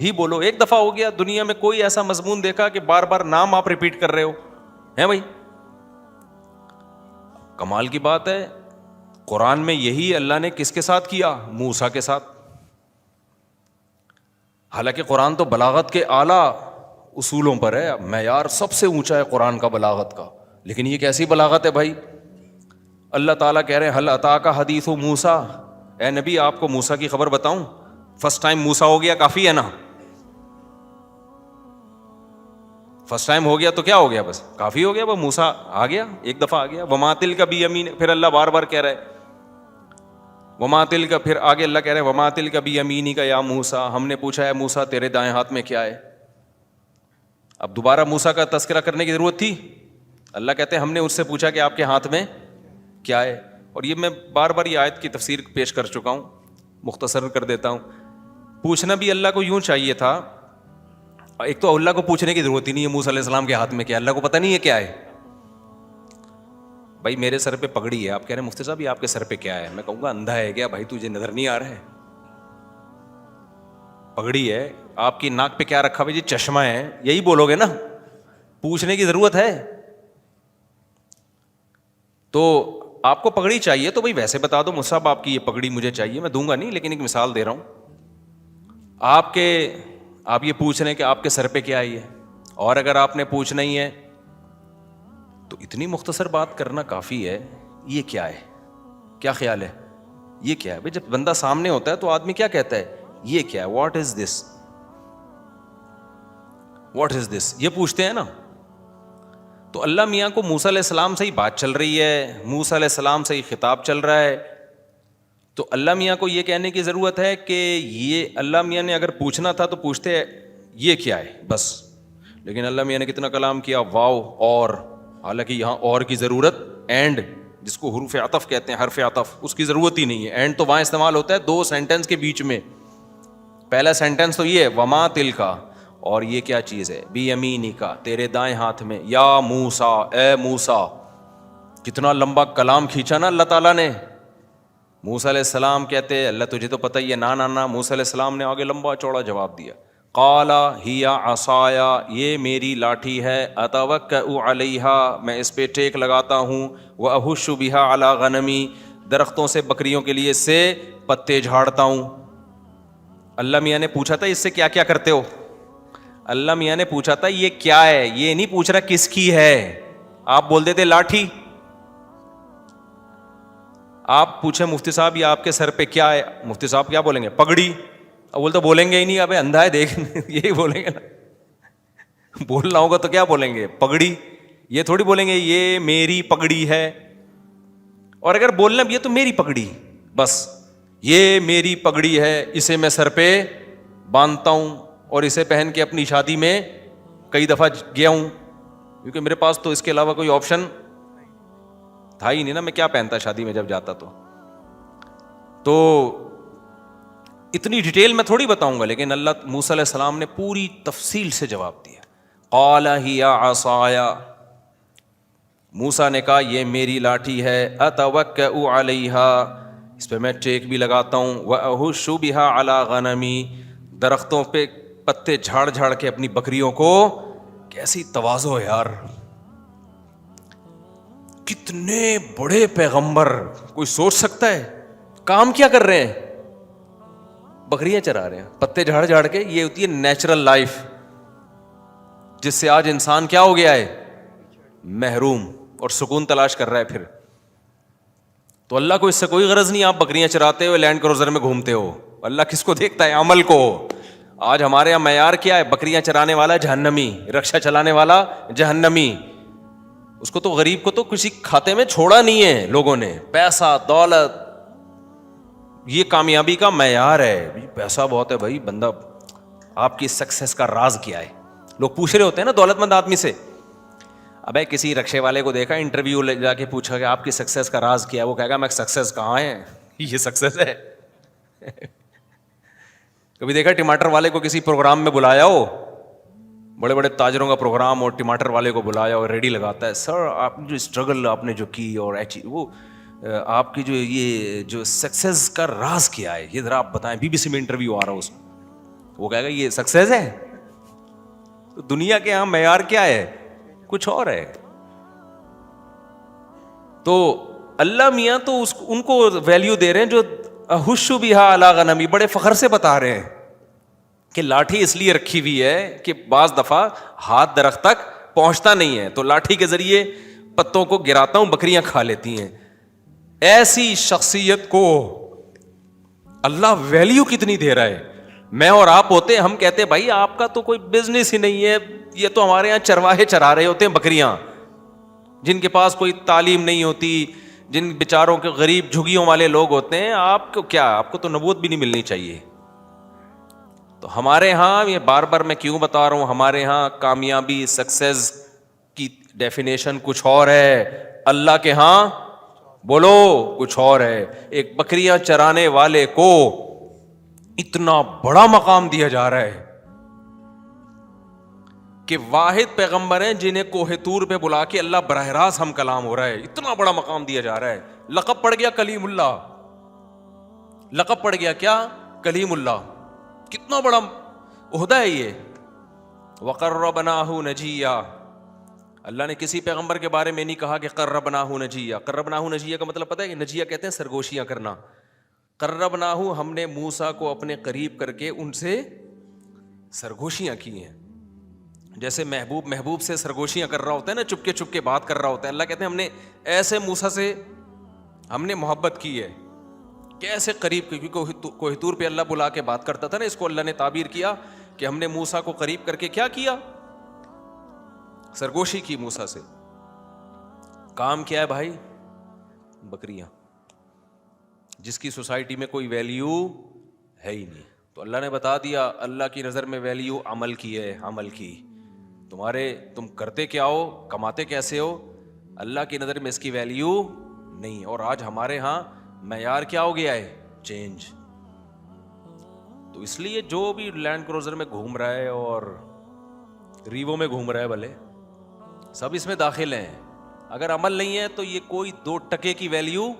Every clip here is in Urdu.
ہی بولو. ایک دفعہ ہو گیا. دنیا میں کوئی ایسا مضمون دیکھا کہ بار بار نام آپ ریپیٹ کر رہے ہو ہیں بھائی؟ کمال کی بات ہے قرآن میں یہی اللہ نے کس کے ساتھ کیا؟ موسیٰ کے ساتھ. حالانکہ قرآن تو بلاغت کے اعلیٰ اصولوں پر ہے, معیار سب سے اونچا ہے قرآن کا بلاغت کا, لیکن یہ کیسی بلاغت ہے بھائی؟ اللہ تعالیٰ کہہ رہے ہیں حل اتاک حدیث موسیٰ, اے نبی آپ کو موسیٰ کی خبر بتاؤں. فرسٹ ٹائم موسیٰ ہو گیا کافی ہے نا, فرسٹ ٹائم ہو گیا تو کیا ہو گیا, بس کافی ہو گیا, وہ موسیٰ آ گیا, ایک دفعہ آ گیا. وما تلک بیمین, پھر اللہ بار بار کہہ رہا ہے وما تلک, پھر آگے اللہ کہہ رہے ہیں وما تلک بیمینک یا موسیٰ, ہم نے پوچھا ہے موسیٰ تیرے دائیں ہاتھ میں کیا ہے. اب دوبارہ موسیٰ کا تذکرہ کرنے کی ضرورت تھی؟ اللہ کہتے ہیں ہم نے اس سے پوچھا کہ آپ کے ہاتھ میں کیا ہے. اور یہ میں بار بار یہ آیت کی تفسیر پیش کر چکا ہوں, مختصر کر دیتا ہوں. پوچھنا بھی اللہ کو یوں چاہیے تھا, ایک تو اللہ کو پوچھنے کی ضرورت ہی نہیں ہے موسیٰ علیہ السلام کے ہاتھ میں کیا, اللہ کو پتہ نہیں ہے کیا ہے. بھائی میرے سر پہ پگڑی ہے, آپ کہہ رہے ہیں مفتی صاحب یہ آپ کے سر پہ کیا ہے؟ میں کہوں گا اندھا ہے کیا بھائی, تجھے نظر نہیں آ رہا ہے؟ پگڑی ہے. آپ کی ناک پہ کیا رکھا ہوئی؟ جی چشمہ ہے. یہی بولو گے نا, پوچھنے کی ضرورت ہے؟ تو آپ کو پگڑی چاہیے تو بھائی ویسے بتا دو مصعب آپ کی یہ پگڑی مجھے چاہیے, میں دوں گا نہیں, لیکن ایک مثال دے رہا ہوں. آپ یہ پوچھ رہے ہیں کہ آپ کے سر پہ کیا ہے یہ, اور اگر آپ نے پوچھنا ہی ہے تو اتنی مختصر بات کرنا کافی ہے. یہ کیا ہے, کیا خیال ہے, یہ کیا ہے؟ بھائی جب بندہ سامنے ہوتا ہے تو آدمی کیا کہتا ہے, یہ کیا ہے, what is this, what is دس, یہ پوچھتے ہیں نا. تو اللہ میاں کو موسیٰ علیہ السلام سے ہی بات چل رہی ہے, موسیٰ علیہ السلام سے ہی خطاب چل رہا ہے, تو اللہ میاں کو یہ کہنے کی ضرورت ہے کہ یہ اللہ میاں نے اگر پوچھنا تھا تو پوچھتے یہ کیا ہے بس. لیکن اللہ میاں نے کتنا کلام کیا, واو, اور, حالانکہ یہاں اور کی ضرورت, اینڈ جس کو حروف عطف کہتے ہیں, حرف عطف, اس کی ضرورت ہی نہیں ہے. اینڈ تو وہاں استعمال ہوتا ہے دو سینٹنس کے بیچ میں. پہلا سینٹنس تو یہ ہے وما تلکا, اور یہ کیا چیز ہے, بیمینکا, تیرے دائیں ہاتھ میں, یا موسیٰ, اے موسیٰ. کتنا لمبا کلام کھینچا نا اللہ تعالیٰ نے. موسیٰ علیہ السلام کہتے اللہ تجھے تو پتہ ہی ہے, نا. موسیٰ علیہ السلام نے آگے لمبا چوڑا جواب دیا. قال ہی عصایا, یہ میری لاٹھی ہے, اتوکأ علیہا, میں اس پہ ٹیک لگاتا ہوں, واہش بہا علی غنمی, درختوں سے بکریوں کے لیے اس سے پتے جھاڑتا ہوں. اللہ میاں نے پوچھا تھا اس سے کیا کیا کرتے ہو, اللہ میاں نے پوچھا تھا یہ کیا ہے, یہ نہیں پوچھ رہا کس کی ہے. آپ بول دیتے لاٹھی. آپ پوچھیں مفتی صاحب یہ آپ کے سر پہ کیا ہے, مفتی صاحب کیا بولیں گے, پگڑی. اب بولتے بولیں گے ہی نہیں, اب اندھا ہے دیکھ, یہی بولیں گے نا. بولنا ہوگا تو کیا بولیں گے, پگڑی. یہ تھوڑی بولیں گے یہ میری پگڑی ہے. اور اگر بولنا بھی ہے تو میری پگڑی, بس یہ میری پگڑی ہے, اسے میں سر پہ باندھتا ہوں, اور اسے پہن کے اپنی شادی میں کئی دفعہ گیا ہوں, کیونکہ میرے پاس تو اس کے علاوہ کوئی آپشن تھا ہی نہیں نا, میں کیا پہنتا شادی میں جب جاتا تو اتنی ڈیٹیل میں تھوڑی بتاؤں گا. لیکن اللہ موسیٰ علیہ السلام نے پوری تفصیل سے جواب دیا. قال ہی عصایا, موسیٰ نے کہا یہ میری لاٹھی ہے, اتوکأ علیہا, اس پہ میں ٹیک بھی لگاتا ہوں, واہش بہا علی غنمی, درختوں پہ پتے جھاڑ جھاڑ کے اپنی بکریوں کو. کیسی تواضع یار, کتنے بڑے پیغمبر, کوئی سوچ سکتا ہے. کام کیا کر رہے ہیں, بکریاں چرا رہے ہیں, پتے جھاڑ جھاڑ کے. یہ ہوتی ہے نیچرل لائف, جس سے آج انسان کیا ہو گیا ہے, محروم, اور سکون تلاش کر رہا ہے پھر. تو اللہ کو اس سے کوئی غرض نہیں آپ بکریاں چراتے ہو, لینڈ کروزر میں گھومتے ہو. اللہ کس کو دیکھتا ہے, عمل کو. آج ہمارے یہاں معیار کیا ہے, بکریاں چرانے والا جہنمی, رکشا چلانے والا جہنمی. اس کو تو غریب کو تو کسی کھاتے میں چھوڑا نہیں ہے لوگوں نے. پیسہ دولت یہ کامیابی کا معیار ہے. پیسہ بہت ہے بھائی, بندہ آپ کی سکسیس کا راز کیا ہے. لوگ پوچھ رہے ہوتے ہیں نا دولت مند آدمی سے, ابے کسی رکشے والے کو دیکھا, انٹرویو لے جا کے پوچھا کہ آپ کی سکسیس کا راز کیا ہے, وہ کہے گا میں سکسیس کہاں ہے, یہ سکسیس ہے. کبھی دیکھا ٹماٹر والے کو کسی پروگرام میں بلایا ہو, بڑے بڑے تاجروں کا پروگرام, اور ٹماٹر والے کو بلایا اور ریڈی لگاتا ہے, سر آپ جو اسٹرگل آپ نے جو کی اور وہ آپ کی جو یہ جو سکسیس کا راز کیا ہے یہ ذرا آپ بتائیں. بی بی سی میں انٹرویو آ رہا ہو اس میں, وہ کہے گا یہ سکسیس ہے. تو دنیا کے یہاں معیار کیا ہے؟ کچھ اور ہے. تو اللہ میاں تو ان کو ویلیو دے رہے ہیں جو احش بہا علی غنمی, بڑے فخر سے بتا رہے ہیں کہ لاٹھی اس لیے رکھی ہوئی ہے کہ بعض دفعہ ہاتھ درخت تک پہنچتا نہیں ہے تو لاٹھی کے ذریعے پتوں کو گراتا ہوں, بکریاں کھا لیتی ہیں. ایسی شخصیت کو اللہ ویلیو کتنی دے رہا ہے. میں اور آپ ہوتے, ہم کہتے بھائی آپ کا تو کوئی بزنس ہی نہیں ہے, یہ تو ہمارے یہاں چرواہے چرا رہے ہوتے ہیں بکریاں, جن کے پاس کوئی تعلیم نہیں ہوتی, جن بیچاروں کے غریب جھگیوں والے لوگ ہوتے ہیں. آپ کو کیا, آپ کو تو نبوت بھی نہیں ملنی چاہیے. تو ہمارے ہاں, یہ بار بار میں کیوں بتا رہا ہوں, ہمارے ہاں کامیابی سکسیس کی ڈیفینیشن کچھ اور ہے, اللہ کے ہاں بولو کچھ اور ہے. ایک بکریاں چرانے والے کو اتنا بڑا مقام دیا جا رہا ہے کہ واحد پیغمبر ہیں جنہیں کوہ طور پہ بلا کے اللہ براہ راست ہم کلام ہو رہا ہے. اتنا بڑا مقام دیا جا رہا ہے. لقب پڑ گیا کلیم اللہ, لقب پڑ گیا کیا؟ کلیم اللہ. کتنا بڑا عہدہ ہے یہ. وقربناہ نجیہ, اللہ نے کسی پیغمبر کے بارے میں نہیں کہا کہ قربناہ نجیہ. قربناہ نجیہ کا مطلب پتہ ہے کہ نجیہ کہتے ہیں سرگوشیاں کرنا. قربناہ, ہم نے موسیٰ کو اپنے قریب کر کے ان سے سرگوشیاں کی ہیں. جیسے محبوب سے سرگوشیاں کر رہا ہوتا ہے نا, چپ کے بات کر رہا ہوتا ہے. اللہ کہتے ہیں ہم نے ایسے موسیٰ سے ہم نے محبت کی ہے. کیسے قریب, کیونکہ کوہ طور پہ اللہ بلا کے بات کرتا تھا نا, اس کو اللہ نے تعبیر کیا کہ ہم نے موسیٰ کو قریب کر کے کیا کیا؟ سرگوشی کی موسیٰ سے. کام کیا ہے بھائی؟ بکریاں. جس کی سوسائٹی میں کوئی ویلیو ہے ہی نہیں. تو اللہ نے بتا دیا اللہ کی نظر میں ویلیو عمل کی ہے, عمل کی. تم کرتے کیا ہو, کماتے کیسے ہو, اللہ کی نظر میں اس کی ویلیو نہیں. اور آج ہمارے ہاں معیار کیا ہو گیا ہے؟ چینج. تو اس لیے جو بھی لینڈ کروزر میں گھوم رہا ہے اور ریوو میں گھوم رہا ہے, بھلے سب اس میں داخل ہیں, اگر عمل نہیں ہے تو یہ کوئی 2 ٹکے کی ویلیو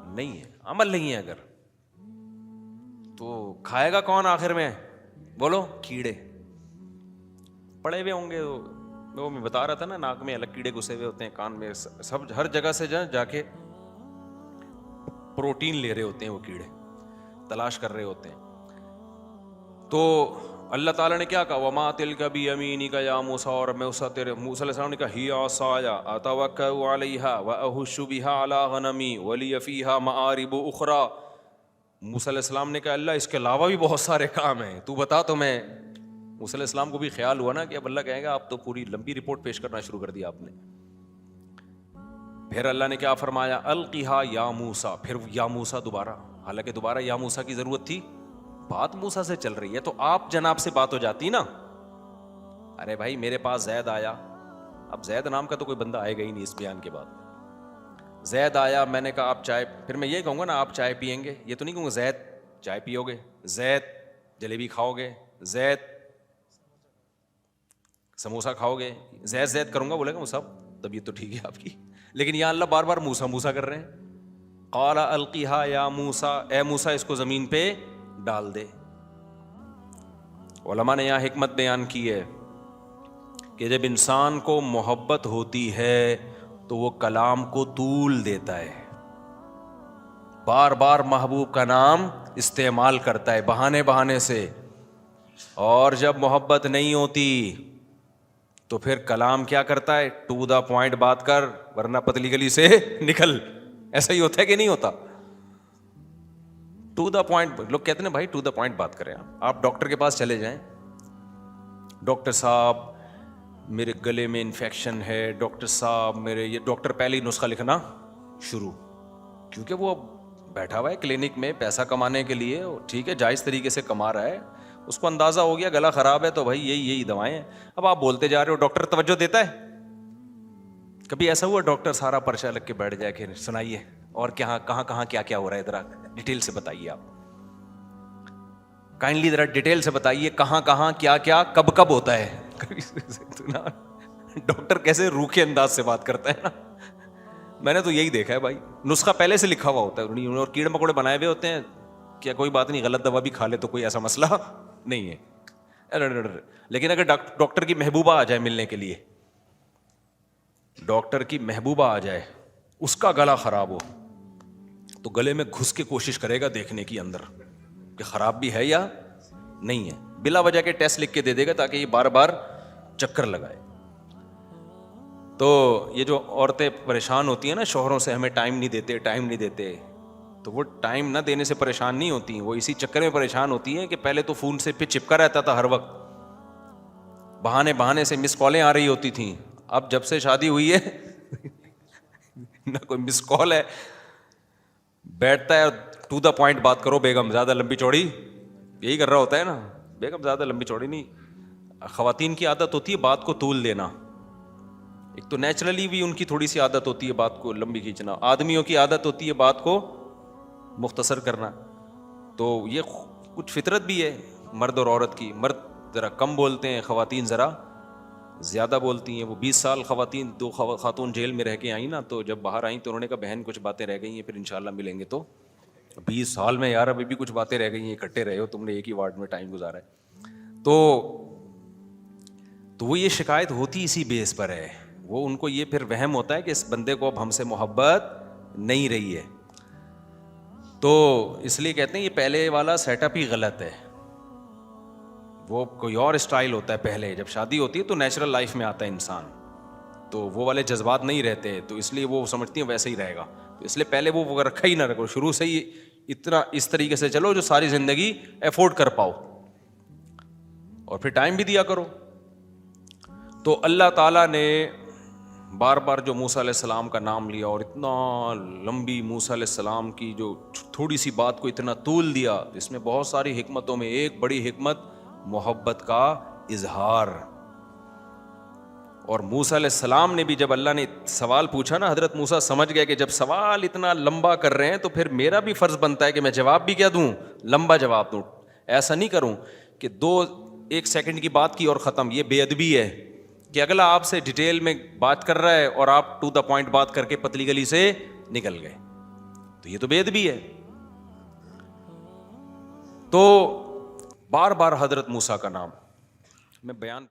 نہیں ہے. عمل نہیں ہے اگر, تو کھائے گا کون آخر میں؟ بولو, کیڑے پڑے ہوئے ہوں گے. وہ میں بتا رہا تھا نا, ناک میں الگ کیڑے گھسے ہوئے ہوتے ہیں, کان میں, سب ہر جگہ سے جا کے پروٹین لے رہے ہوتے ہیں, وہ کیڑے تلاش کر رہے ہوتے ہیں. تو اللہ تعالیٰ نے کیا کہا؟ وما تلک بیمینک یا موسیٰ, اور میں موسیٰ علیہ السلام نے کہا ہی عصایا اتوکأ علیہا واہش بہا علی غنمی ولی فیہا مآرب اخری. موسیٰ علیہ السلام نے کہا اللہ اس کے علاوہ بھی بہت سارے کام ہیں, تو بتا. تو میں موسیٰ علیہ السلام کو بھی خیال ہوا نا کہ اب اللہ کہے گا آپ تو پوری لمبی رپورٹ پیش کرنا شروع کر دیا آپ نے. پھر اللہ نے کیا فرمایا؟ القیہا یا موسیٰ. پھر یا موسیٰ دوبارہ, حالانکہ دوبارہ یا موسیٰ کی ضرورت تھی, بات موسیٰ سے چل رہی ہے تو آپ جناب سے بات ہو جاتی نا. ارے بھائی میرے پاس زید آیا, اب زید نام کا تو کوئی بندہ آئے گا ہی نہیں اس بیان کے بعد. زید آیا, میں نے کہا آپ چائے, پھر میں یہ کہوں گا نا آپ چائے پیئیں گے, یہ تو نہیں کہوں گا زید چائے پیو گے, زید جلیبی کھاؤ گے, زید سموسا کھاؤ گے, زید زید کروں گا, بولے گا وہ سب طبیعت تو ٹھیک ہے آپ کی. لیکن یہاں اللہ بار بار موسیٰ موسیٰ کر رہے ہیں. قال القیہا یا موسیٰ, اے موسیٰ اس کو زمین پہ ڈال دے. علماء نے یہاں حکمت بیان کی ہے کہ جب انسان کو محبت ہوتی ہے تو وہ کلام کو طول دیتا ہے, بار بار محبوب کا نام استعمال کرتا ہے بہانے سے. اور جب محبت نہیں ہوتی تو پھر کلام کیا کرتا ہے؟ ٹو دا پوائنٹ بات کر ورنہ پتلی گلی سے نکل. ایسا ہی ہوتا ہے کہ نہیں ہوتا؟ To the point. لوگ کہتے ہیں بھائی ٹو دا پوائنٹ بات کریں. آپ ڈاکٹر کے پاس چلے جائیں, ڈاکٹر صاحب میرے گلے میں انفیکشن ہے, ڈاکٹر صاحب میرے یہ, ڈاکٹر پہلے ہی نسخہ لکھنا شروع, کیونکہ وہ بیٹھا ہوا ہے کلینک میں پیسہ کمانے کے لیے, ٹھیک ہے جائز طریقے سے کما رہا ہے, اس کو اندازہ ہو گیا گلا خراب ہے تو بھائی یہی دوائیں ہیں. اب آپ بولتے جا رہے ہو, ڈاکٹر توجہ دیتا ہے؟ کبھی ایسا ہوا ڈاکٹر سارا پرچہ لگ کے بیٹھ جائے کہ سنائیے اور کہاں کیا ہو رہا ہے, ذرا ڈیٹیل سے بتائیے, آپ کائنڈلی ذرا ڈیٹیل سے بتائیے کہاں کیا کب ہوتا ہے. ڈاکٹر کیسے روکھے انداز سے بات کرتا ہے نا, میں نے تو یہی دیکھا ہے بھائی. نسخہ پہلے سے لکھا ہوا ہوتا ہے اور کیڑے مکوڑے بنائے ہوئے ہوتے ہیں, کیا کوئی بات نہیں غلط دوا بھی کھا لے تو کوئی ایسا مسئلہ نہیں ہے. لیکن اگر ڈاکٹر کی محبوبہ آ جائے ملنے کے لیے, ڈاکٹر کی محبوبہ آ جائے, اس کا گلا خراب ہو تو گلے میں گھس کے کوشش کرے گا دیکھنے کی اندر کہ خراب بھی ہے یا نہیں ہے, بلا وجہ کے ٹیسٹ لکھ کے دے دے گا تاکہ یہ بار بار چکر لگائے. تو یہ جو عورتیں پریشان ہوتی ہیں نا شوہروں سے, ہمیں ٹائم نہیں دیتے, تو وہ ٹائم نہ دینے سے پریشان نہیں ہوتی, وہ اسی چکر میں پریشان ہوتی ہیں کہ پہلے تو فون سے پہ چپکا رہتا تھا ہر وقت, بہانے سے مس کالیں آ رہی ہوتی تھیں. اب جب سے شادی ہوئی ہے نہ کوئی مس کال ہے, بیٹھتا ہے ٹو دا پوائنٹ بات کرو بیگم, زیادہ لمبی چوڑی, یہی کر رہا ہوتا ہے نا بیگم, زیادہ لمبی چوڑی نہیں. خواتین کی عادت ہوتی ہے بات کو طول دینا, ایک تو نیچرلی بھی ان کی تھوڑی سی عادت ہوتی ہے بات کو لمبی کھینچنا, آدمیوں کی عادت ہوتی ہے بات کو مختصر کرنا. تو یہ کچھ فطرت بھی ہے مرد اور عورت کی, مرد ذرا کم بولتے ہیں, خواتین ذرا زیادہ بولتی ہیں. وہ 20 سال خواتین, 2 خاتون جیل میں رہ کے آئیں نا, تو جب باہر آئیں تو انہوں نے کہا بہن کچھ باتیں رہ گئی ہیں, پھر انشاءاللہ ملیں گے. تو 20 سال میں یار ابھی بھی کچھ باتیں رہ گئی ہیں, اکٹھے رہے ہو تم نے, ایک ہی وارڈ میں ٹائم گزارا ہے. تو وہ یہ شکایت ہوتی اسی بیس پر ہے, وہ ان کو یہ پھر وہم ہوتا ہے کہ اس بندے کو اب ہم سے محبت نہیں رہی ہے. تو اس لیے کہتے ہیں یہ پہلے والا سیٹ اپ ہی غلط ہے, وہ کوئی اور اسٹائل ہوتا ہے. پہلے جب شادی ہوتی ہے تو نیچرل لائف میں آتا ہے انسان, تو وہ والے جذبات نہیں رہتے, تو اس لیے وہ سمجھتی ہیں ویسے ہی رہے گا. تو اس لیے پہلے وہ رکھا ہی نہ رکھو, شروع سے ہی اتنا اس طریقے سے چلو جو ساری زندگی افورڈ کر پاؤ, اور پھر ٹائم بھی دیا کرو. تو اللہ تعالیٰ نے بار بار جو موسیٰ علیہ السلام کا نام لیا, اور اتنا لمبی موسیٰ علیہ السلام کی جو تھوڑی سی بات کو اتنا طول دیا, اس میں بہت ساری حکمتوں میں ایک بڑی حکمت محبت کا اظہار. اور موسیٰ علیہ السلام نے بھی جب اللہ نے سوال پوچھا نا, حضرت موسیٰ سمجھ گئے کہ جب سوال اتنا لمبا کر رہے ہیں تو پھر میرا بھی فرض بنتا ہے کہ میں جواب بھی کیا دوں, لمبا جواب دوں. ایسا نہیں کروں کہ 1 سیکنڈ کی بات کی اور ختم, یہ بے ادبی ہے کہ اگلا آپ سے ڈیٹیل میں بات کر رہا ہے اور آپ ٹو دا پوائنٹ بات کر کے پتلی گلی سے نکل گئے, تو یہ تو بے ادبی ہے. تو بار بار حضرت موسیٰ کا نام میں بیان